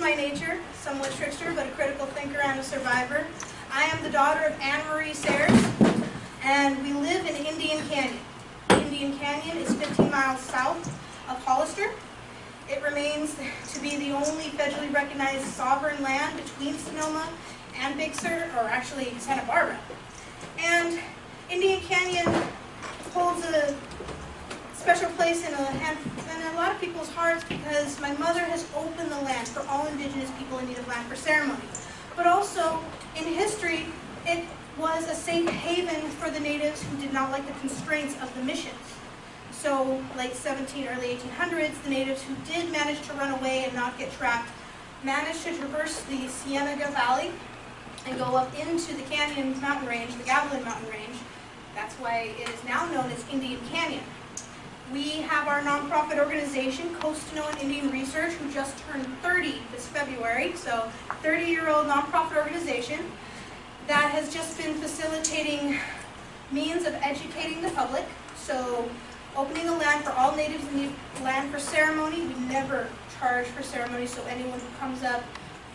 my nature, somewhat trickster, but a critical thinker and a survivor. I am the daughter of Anne Marie Sayers, and we live in Indian Canyon. Indian Canyon is 15 miles south of Hollister. It remains to be the only federally recognized sovereign land between Sonoma and Big Sur, or actually Santa Barbara. And Indian Canyon holds a special place in a lot of people's hearts because my mother has opened the land for all Indigenous people in need of land for ceremony. But also, in history, it was a safe haven for the natives who did not like the constraints of the missions. So, late 1700s, early 1800s, the natives who did manage to run away and not get trapped managed to traverse the Cienega Valley and go up into the Canyon mountain range, the Gavilan mountain range. That's why it is now known as Indian Canyon. We have our nonprofit organization, Coast-to-Noan Indian Research, who just turned 30 this February, so 30-year-old nonprofit organization that has just been facilitating means of educating the public. So opening the land for all natives in need land for ceremony. We never charge for ceremony, so anyone who comes up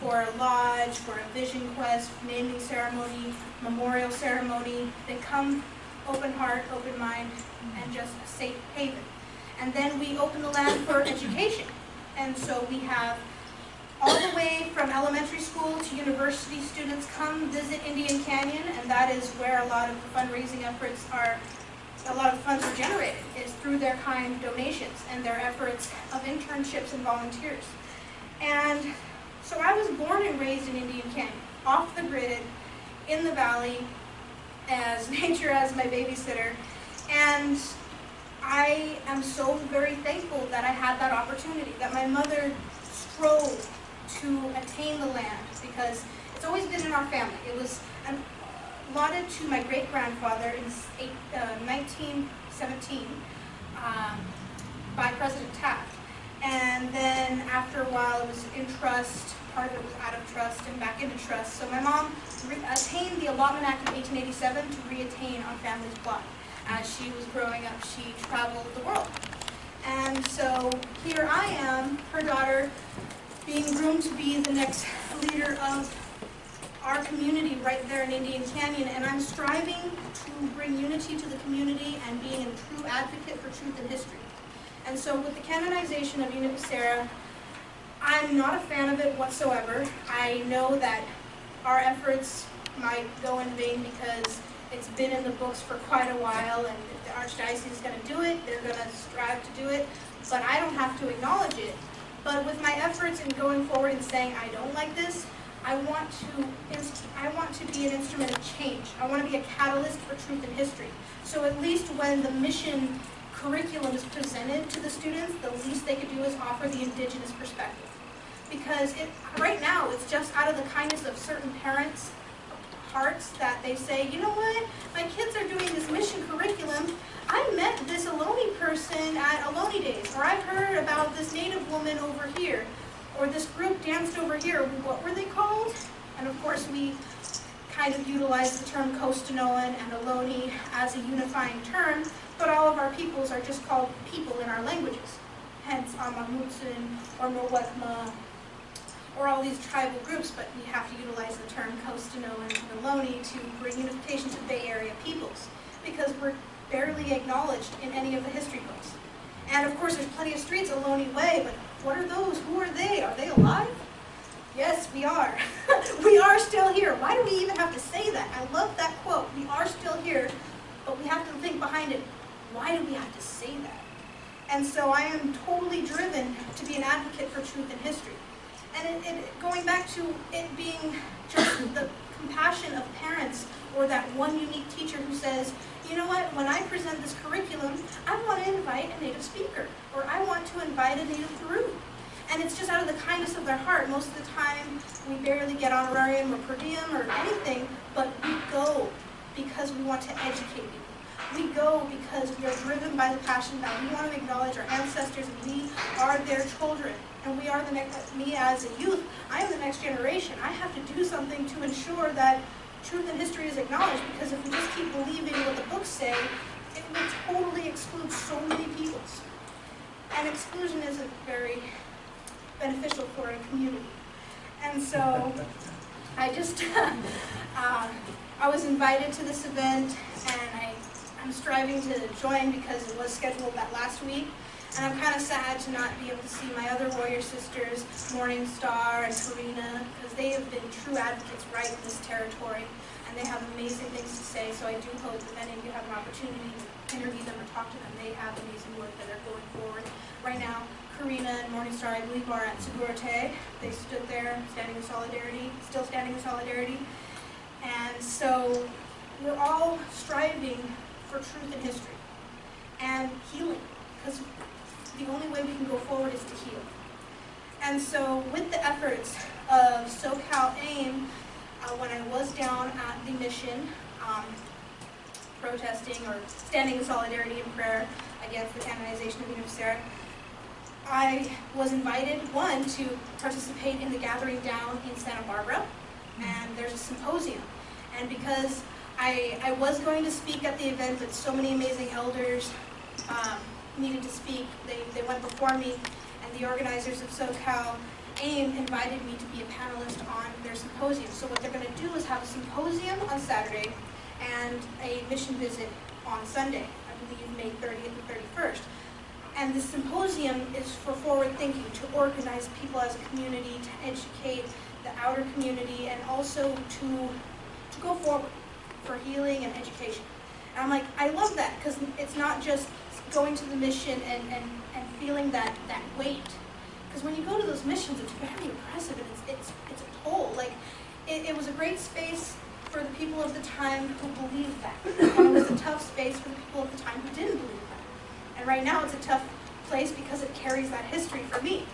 for a lodge, for a vision quest, naming ceremony, memorial ceremony, they come open heart, open mind, and just a safe haven. And then we open the land for education. And so we have all the way from elementary school to university students come visit Indian Canyon, and that is where a lot of the fundraising efforts are, a lot of funds are generated, is through their kind donations and their efforts of internships and volunteers. And so I was born and raised in Indian Canyon, off the grid, in the valley, as nature as my babysitter, and I am so very thankful that I had that opportunity, that my mother strove to attain the land, because it's always been in our family. It was allotted to my great-grandfather in 1917 by President Taft, and then after a while it was in trust. Part of it was out of trust and back into trust. So my mom attained the Allotment Act of 1887 to reattain our family's plot. As she was growing up, she traveled the world. And so here I am, her daughter, being groomed to be the next leader of our community right there in Indian Canyon, and I'm striving to bring unity to the community and being a true advocate for truth and history. And so with the canonization of Unipacera, I'm not a fan of it whatsoever. I know that our efforts might go in vain because it's been in the books for quite a while, and if the Archdiocese is going to do it, they're going to strive to do it, but I don't have to acknowledge it. But with my efforts in going forward and saying I don't like this, I want to be an instrument of change. I want to be a catalyst for truth and history. So at least when the mission curriculum is presented to the students, the least they could do is offer the Indigenous perspective. Because right now, it's just out of the kindness of certain parents' hearts that they say, you know what, my kids are doing this mission curriculum. I met this Ohlone person at Ohlone Days, or I've heard about this Native woman over here, or this group danced over here. What were they called? And of course, we kind of utilize the term Coast-to-Noan and Ohlone as a unifying term, but all of our peoples are just called people in our languages. Hence, Amamutsun or Mowekma, or all these tribal groups, but we have to utilize the term Coast-to-Noan and Ohlone to bring unification to Bay Area peoples, because we're barely acknowledged in any of the history books. And of course, there's plenty of streets Ohlone Way, but what are those? Who are they? Are they alive? Yes, we are. We are still here. Why do we even have to say that? I love that quote. We are still here, but we have to think behind it. Why do we have to say that? And so I am totally driven to be an advocate for truth and history. And going back to it being just the compassion of parents, or that one unique teacher who says, you know what, when I present this curriculum, I want to invite a Native speaker, or I want to invite a Native Peru. And it's just out of the kindness of their heart. Most of the time, we barely get honorarium or per diem or anything, but we go because we want to educate people. We go because we are driven by the passion that we want to acknowledge our ancestors, and we are their children. And we are the next, me as a youth, I am the next generation. I have to do something to ensure that truth and history is acknowledged, because if we just keep believing what the books say, it will totally exclude so many peoples. And exclusion isn't very beneficial for a community. And so I just, I was invited to this event, and I'm striving to join because it was scheduled that last week. And I'm kind of sad to not be able to see my other warrior sisters, Morning Star and Karina, because they have been true advocates right in this territory, and they have amazing things to say. So I do hope that many of you have an opportunity to interview them or talk to them. They have amazing work that are going forward. Right now, Karina and Morningstar, I believe, are at Segurate. They stood there standing in solidarity, still standing in solidarity. And so we're all striving for truth in history and healing, because the only way we can go forward is to heal. And so with the efforts of SoCal AIM, when I was down at the mission, protesting or standing in solidarity and prayer against the canonization of Ina Becerra, I was invited, one, to participate in the gathering down in Santa Barbara, and there's a symposium. And because I was going to speak at the event, but so many amazing elders needed to speak, they went before me, and the organizers of SoCal AIM invited me to be a panelist on their symposium. So what they're going to do is have a symposium on Saturday and a mission visit on Sunday, I believe May 30th and 31st. And the symposium is for forward thinking, to organize people as a community, to educate the outer community, and also to go forward for healing and education. And I'm like, I love that, because it's not just going to the mission and feeling that weight. Because when you go to those missions, it's very impressive, and it's a toll. Like, it was a great space for the people of the time who believed that. And it was a tough space for the people of the time who didn't believe that. And right now it's a tough place because it carries that history for me.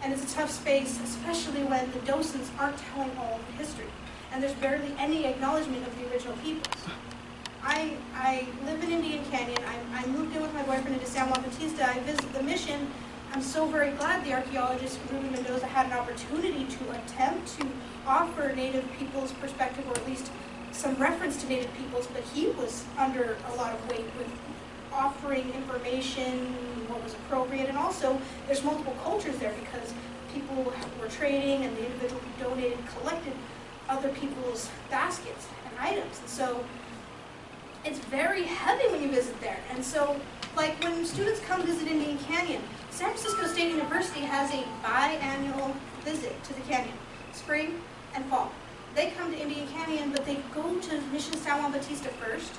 And it's a tough space, especially when the docents aren't telling all of the history. And there's barely any acknowledgement of the original peoples. I live in Indian Canyon. I moved in with my boyfriend into San Juan Bautista. I visited the mission. I'm so very glad the archaeologist Ruben Mendoza had an opportunity to attempt to offer Native peoples' perspective, or at least some reference to Native peoples, but he was under a lot of weight with offering information, what was appropriate, and also there's multiple cultures there because people were trading, and the individual who donated collected other people's baskets and items. And so it's very heavy when you visit there. And so, like, when students come visit Indian Canyon, San Francisco State University has a biannual visit to the canyon, spring and fall. They come to Indian Canyon, but they go to Mission San Juan Bautista first,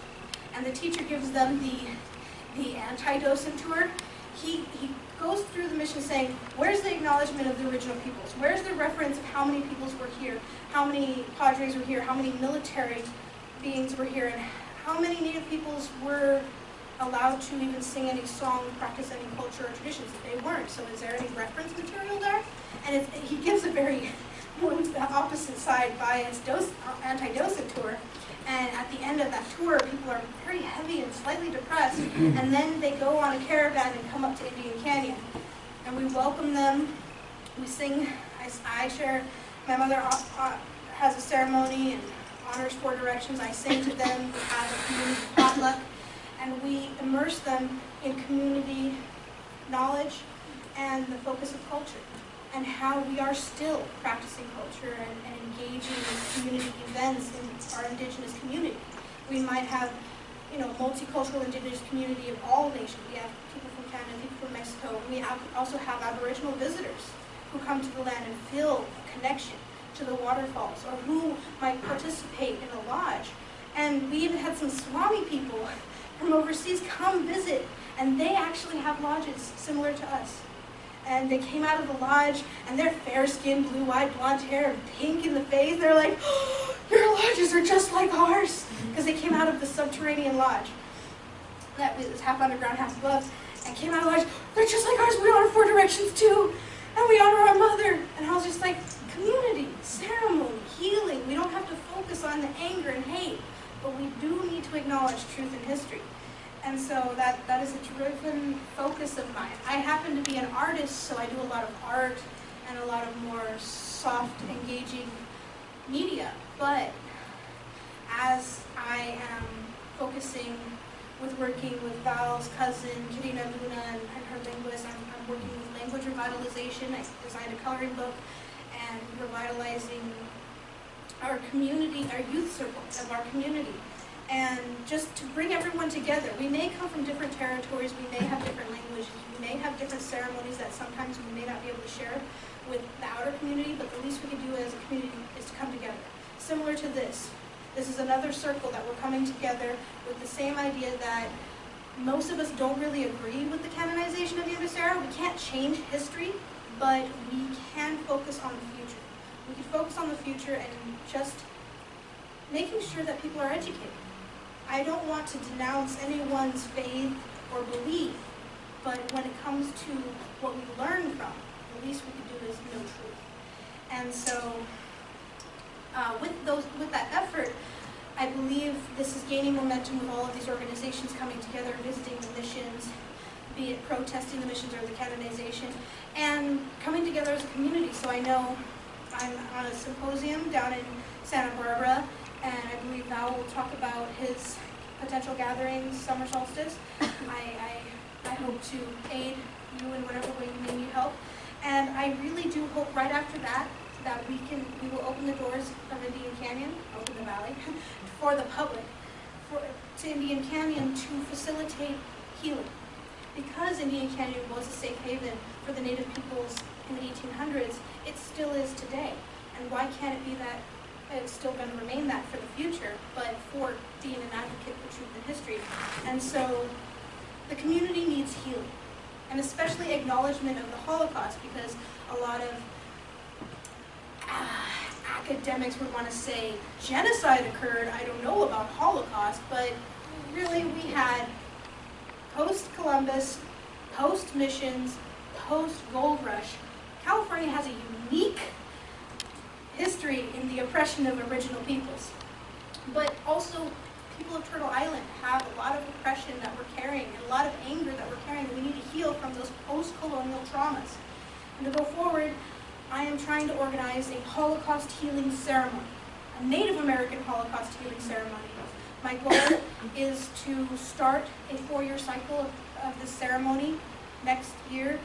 and the teacher gives them the anti-docent tour. He goes through the mission saying, where's the acknowledgement of the original peoples? Where's the reference of how many peoples were here? How many padres were here? How many military beings were here? And how many Native peoples were allowed to even sing any song, practice any culture or traditions? They weren't. So is there any reference material there? And he gives a very the opposite side biased anti-docent tour. And at the end of that tour, people are very heavy and slightly depressed. And then they go on a caravan and come up to Indian Canyon. And we welcome them. We sing. I share. My mother has a ceremony and honors 4 directions. I sing to them. We have a community potluck. And we immerse them in community knowledge and the focus of culture, and how we are still practicing culture and engaging in community events in our indigenous community. We might have, multicultural indigenous community of all nations. We have people from Canada, people from Mexico. We also have Aboriginal visitors who come to the land and feel a connection to the waterfalls, or who might participate in a lodge. And we even had some Swami people from overseas come visit, and they actually have lodges similar to us. And they came out of the lodge, and they're fair-skinned, blue-eyed, blonde hair, and pink in the face. They're like, oh, your lodges are just like ours. Because they came out of the subterranean lodge. That was half underground, half above. And came out of the lodge, they're just like ours. We honor 4 directions too. And we honor our mother. And I was just like, community, ceremony, healing. We don't have to focus on the anger and hate. But we do need to acknowledge truth in history. And so that is a driven focus of mine. I happen to be an artist, so I do a lot of art and a lot of more soft, engaging media. But as I am focusing with working with Val's cousin, Kirina Luna, and her linguist, I'm working with language revitalization. I designed a coloring book, and revitalizing our community, our youth circle of our community. And just to bring everyone together. We may come from different territories, we may have different languages, we may have different ceremonies that sometimes we may not be able to share with the outer community, but the least we can do as a community is to come together. Similar to this. This is another circle that we're coming together with the same idea that most of us don't really agree with the canonization of the Yembe Sarah. We can't change history, but we can focus on the future. We can focus on the future and just making sure that people are educated. I don't want to denounce anyone's faith or belief, but when it comes to what we learn from, the least we can do is know truth. And so, with that effort, I believe this is gaining momentum with all of these organizations coming together, visiting the missions, be it protesting the missions or the canonization, and coming together as a community. So I know I'm on a symposium down in Santa Barbara, and I believe Val will talk about his potential gatherings, summer solstice. I hope to aid you in whatever way you may need help. And I really do hope right after that we will open the doors of Indian Canyon, open the valley, for the public, to Indian Canyon to facilitate healing. Because Indian Canyon was a safe haven for the Native peoples in the 1800s, it still is today. And why can't it be that it's still going to remain that for the future, but for being an advocate for truth and history? And so the community needs healing, and especially acknowledgement of the Holocaust, because a lot of academics would want to say genocide occurred. I don't know about Holocaust, but really we had post-Columbus, post-missions, post-gold rush. California has a unique history in the oppression of original peoples. But also, people of Turtle Island have a lot of oppression that we're carrying, and a lot of anger that we're carrying. We need to heal from those post-colonial traumas. And to go forward, I am trying to organize a Holocaust healing ceremony, a Native American Holocaust healing ceremony. My goal is to start a 4-year cycle of this ceremony next year,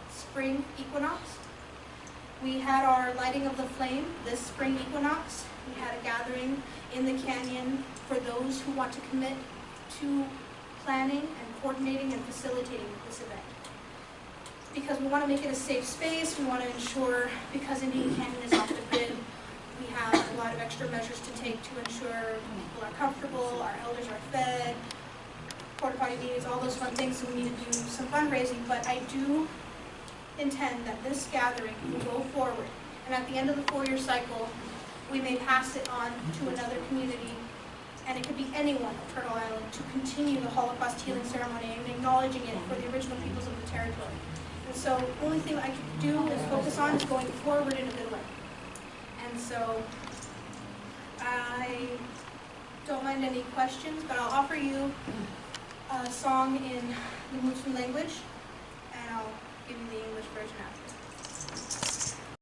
spring equinox. We had our lighting of the flame this spring equinox. We had a gathering in the canyon for those who want to commit to planning and coordinating and facilitating this event. Because we want to make it a safe space, we want to ensure, because Indian Canyon is off the grid, we have a lot of extra measures to take to ensure people are comfortable, our elders are fed, porta potty meetings, all those fun things, so we need to do some fundraising. But I do intend that this gathering will go forward, and at the end of the 4-year cycle, we may pass it on to another community, and it could be anyone of Turtle Island, to continue the Holocaust healing ceremony and acknowledging it for the original peoples of the territory. And so the only thing I can do is focus on is going forward in a good way. And so I don't mind any questions, but I'll offer you a song in the Muslim language, and I'll give you the English version after.